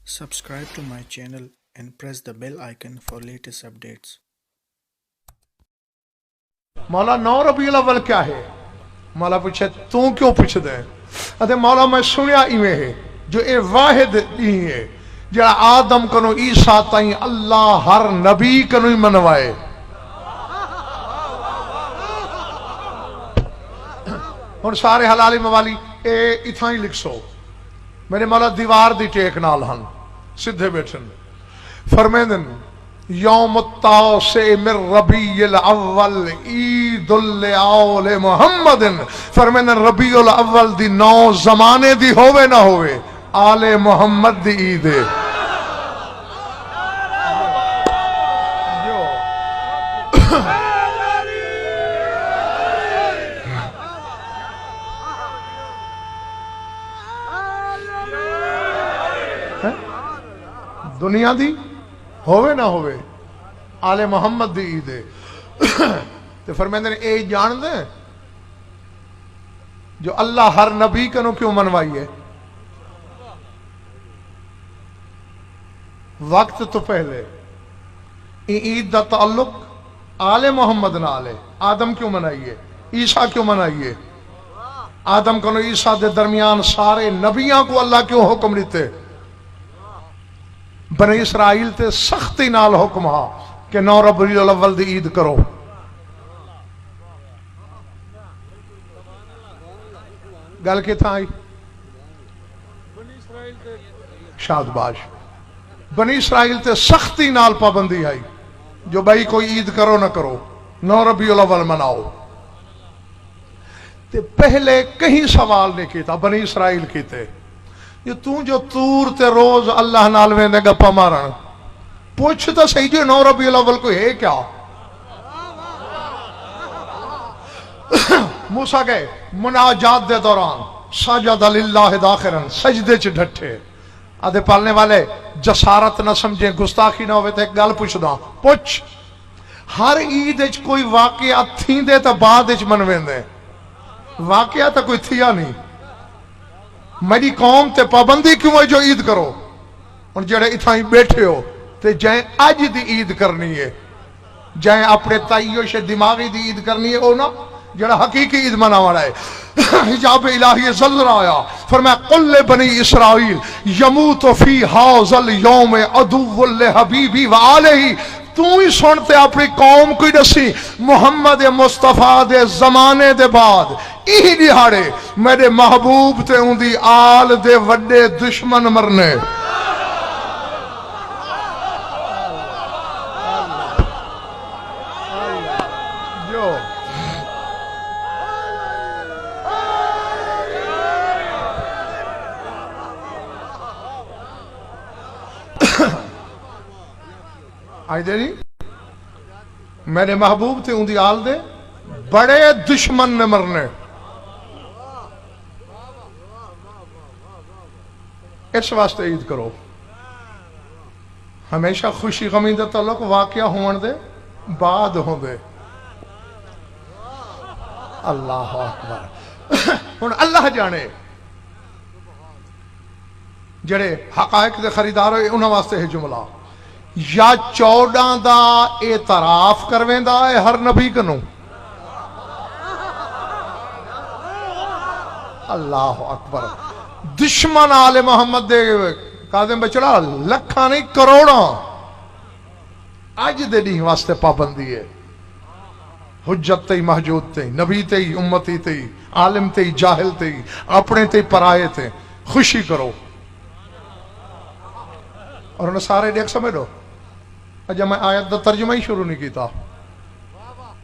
Subscribe to my channel and press the bell icon for latest updates. मौला 9 रबीउल अव्वल क्या है? मौला पूछे तू क्यों पूछदे? अते मौला मैं सुनिया इवें है जो ए वाहिद दी है जड़ा आदम कनो ईसा ताई अल्लाह हर नबी कनो ही मनवाए। हुण सारे हलाली मवाली ए इथां ही लिखसो। मेरे मौला दीवार दी टेक नाल हन सीधे बैठन फरमेंदन यौम तासे मिर रबीउल अव्वल ईदुल आले मुहम्मदिन फरमेंदन रबीउल अव्वल दी 9 जमाने दी होवे ना होवे आले मुहम्मद दी ईद है। दुनिया दी होवे ना होवे आले मुहम्मद दी ईद है। ते फरमांदे ने ए जान दे जो अल्लाह हर नबी कनो क्यों मनवाई है? वक्त तो पहले ईद दा ताल्लुक आले मुहम्मद नाल है। आदम क्यों मनाइए? ईसा क्यों मनाइए? आदम कनो ईसा दे दरमियान सारे नबियां को अल्लाह क्यों हुक्म दिते? बने इसराइल ते सख्ती नाल हुक्म हा कि 9 रबीउल अव्वल दी ईद करो। गल किथां आई? शादबाश बनी इसराइल ते सख्ती नाल पाबंदी आई जो भाई कोई ईद करो ना करो 9 रबीउल अव्वल मनाओ। ते पहले कहीं सवाल नहीं किया बनी इसराइल कीते ये तू जो तूर ते रोज अल्लाह नाल वेंदे गप्पा मारन पूछ तो सही जो 9 रबीउल अव्वल को है क्या? मूसा गए मुनाजात दे दौरान सजदा लिल्लाह दाखिरन सजदे च डटे आदे पालने वाले जसारत ना समझे गुस्ताखी ना होवे ते एक गल पूछदा पूछ हर ईद विच कोई वाकया थींदे ते बाद विच मनवेंदे वाकया तो कोई थिया नहीं। मेरी कौम ते पाबंदी क्यों है जो ईद करो? हुण जेड़े इथां ही बैठे हो ते जै अज दी ईद करनी है जै अपने ताइयो शे दिमागी दी ईद करनी है ओ ना जेड़ा हकीकी ईद मनावना है। हिजाब इलाही ज़ल्ल आया फरमाया कुल बनी इसराइल यमूतु फी हाज़ल यौम अदुव्वुल हबीबी व आलिही। तू ही सुनते अपनी कौम को दसी मुहम्मद मुस्तफा दे जमाने दे बाद यही दिहाड़े मेरे महबूब ते उंदी आल दे वड्डे दुश्मन मरने। आई दे नहीं मेरे महबूब थे उंदी आल दे बड़े दुश्मन ने मरने। इस वास्ते ईद करो हमेशा खुशी गमी का ताल्लुक वाकया होने दे बाद होंदे। अल्लाह अकबर। हुण अल्लाह जाने जेड़े हकायक दे खरीदार होए उन्हां वास्ते है जुमला या 14 दा एतराफ करवेंदा है हर नबी कनू। अल्लाह अकबर। दुश्मन आले मोहम्मद दे काज़िम बचड़ा लखा नहीं करोड़ा अज दे दी वास्ते पाबंदी है। हुज्जत ते महजूद ते नबी ते उम्मती ते आलिम ते जाहिल ते अपने ते पराए ते खुशी करो। और उन्हें सारे देख समझो अजा मैं आयत का तर्जुमा ही शुरू नहीं किया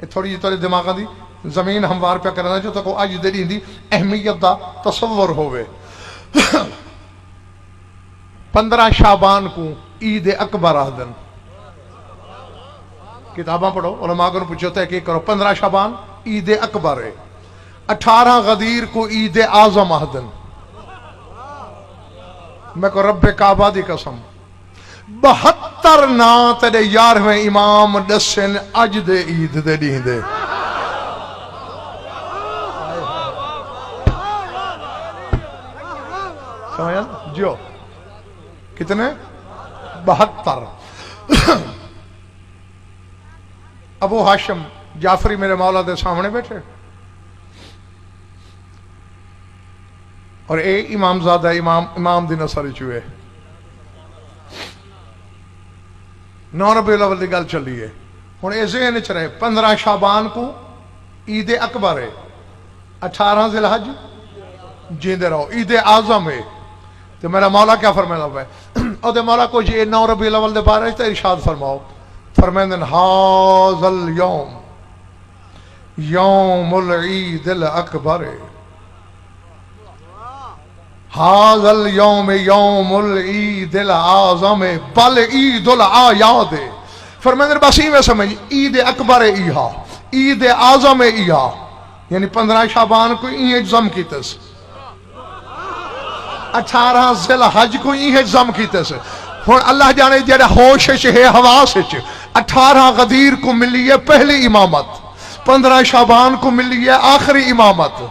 ये थोड़ी जी तेरे दिमाग की जमीन हमवार पे करना जो तो अज दे दी अहमियत का तसव्वुर होवे। 15 शाबान को ईद अकबर आदन किताबा पढ़ो उलमा को पूछो तहकीक करो 15 शाबान ईद अकबर है। 18 गदीर को ईद आजम आदन। मैं को रब्बे काबा दी कसम 72 ना तेरे 11वें इमाम दसन अज दे ईद दे दी समझ जो کتنے؟ 72۔ ابو ہاشم جعفری میرے مولا دے سامنے بیٹھے، اور اے امام زادہ امام دی نسل چوئے 9 ربیع الاول دی گل چلی ہے۔ ہن اے ذہن چ رہے 15 شعبان کو عید اکبر ہے، 18 ذی الحج جیندے رہو عید اعظم ہے۔ تو میرا مولا کیا فرمایا ہے؟ او دے مولا کو جی 9 ربیع الاول دے بارے تے ارشاد فرماؤ، فرمائندن ھذا الیوم یوم العید الاکبر، ھذا الیوم یوم العید الاعظم بل عید الاعیاد۔ فرمائندن بس میں سمجھ عید اکبر ایہا، عید اعظم ایہا، یعنی 15 شعبان کو این اجزم کیتس، 18 ذی الحج کو این اجزم کیتس۔ ہن اللہ جانے جڑا ہوش وچ ہے حواس وچ 18 غدیر کو ملی ہے پہلی امامت، 15 شعبان کو ملی ہے آخری امامت،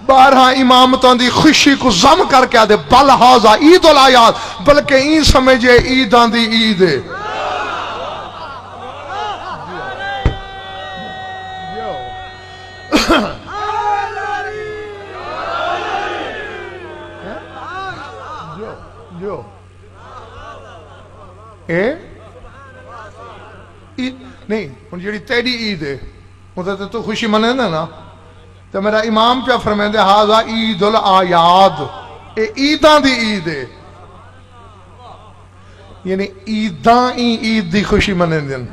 12 امامتوں دی خوشی کو ضم کر کے آدھے بل ھذا عید الاعیاد، بلکہ این سمجھے عیداں دی عید ہے۔ جو اے نہیں ہن جڑی تیری عید ہے وہ تو خوشی منے نا، تو میرا امام پہ فرمائندے ھذا عید الاعیاد، اے عیداں دی عید ہے، یعنی عیداں این عید دی خوشی منے دن۔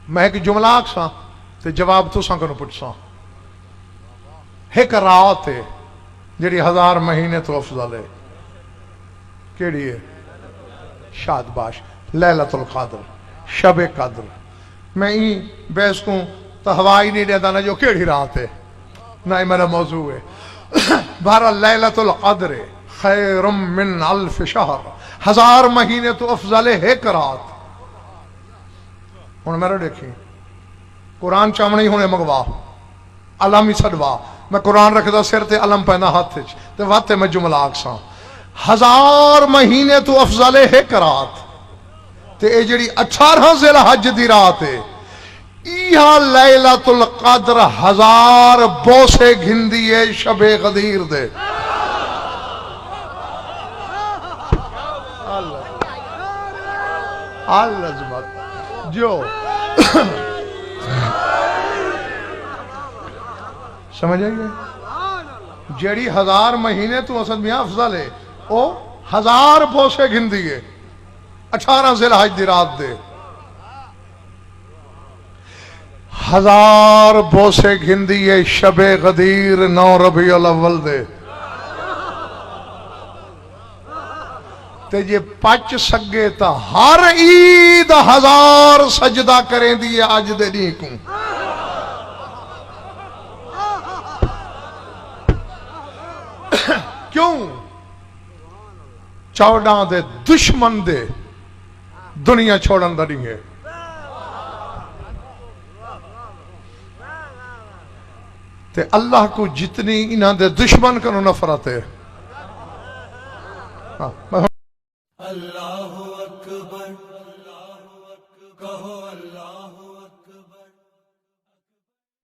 میں ایک جملہ آکساں تے جواب تو ساں کنو پوچھساں۔ ایک رات ہے جڑی 1000 مہینے تو افضل ہے، کیڑی ہے؟ شاد باش لیلۃ القدر، شب قدر۔ میں این بیس کو تو ہوائی نہیں دیتا نا جو کیڑی رات ہے، نہ ہی میرا موضوع ہے۔ بہرحال لیلۃ القدر خیر من 1000 شہر، 1000 مہینے تو افضل ہے ایک رات۔ ہن میرا دیکھیں قرآن چامنی ہونے مگوا علم ہی چھڈوا، میں قرآن رکھدا سر تے علم پہنا ہاتھ وچ تے واتے میں جملہ آکساں 1000 مہینے تو افضل ہے ایک رات، تے اے جڑی 18 ذی الحج دی رات ہے ایہا لیلۃ القدر 1000 بوسے گھندی ہے شب غدیر دے۔ اللہ جو سمجھ آئیے جیڑی 1000 مہینے تو اصل میاں افضل ہے او 1000 بوسے گھندی ہے 18 ذی الحج دی رات دے، 1000 بوسے گھندی ہے شب غدیر 9 ربیع الاول دے، تے جے پچ سگے تا ہر عید 1000 سجدہ کریں دی آج دے نہیں کو۔ کیوں؟ 14 دے دشمن دے دنیا چھوڑن دا نہیں ہے۔ تے اللہ کو جتنی انہاں دے دشمن کنو نفرت ہے۔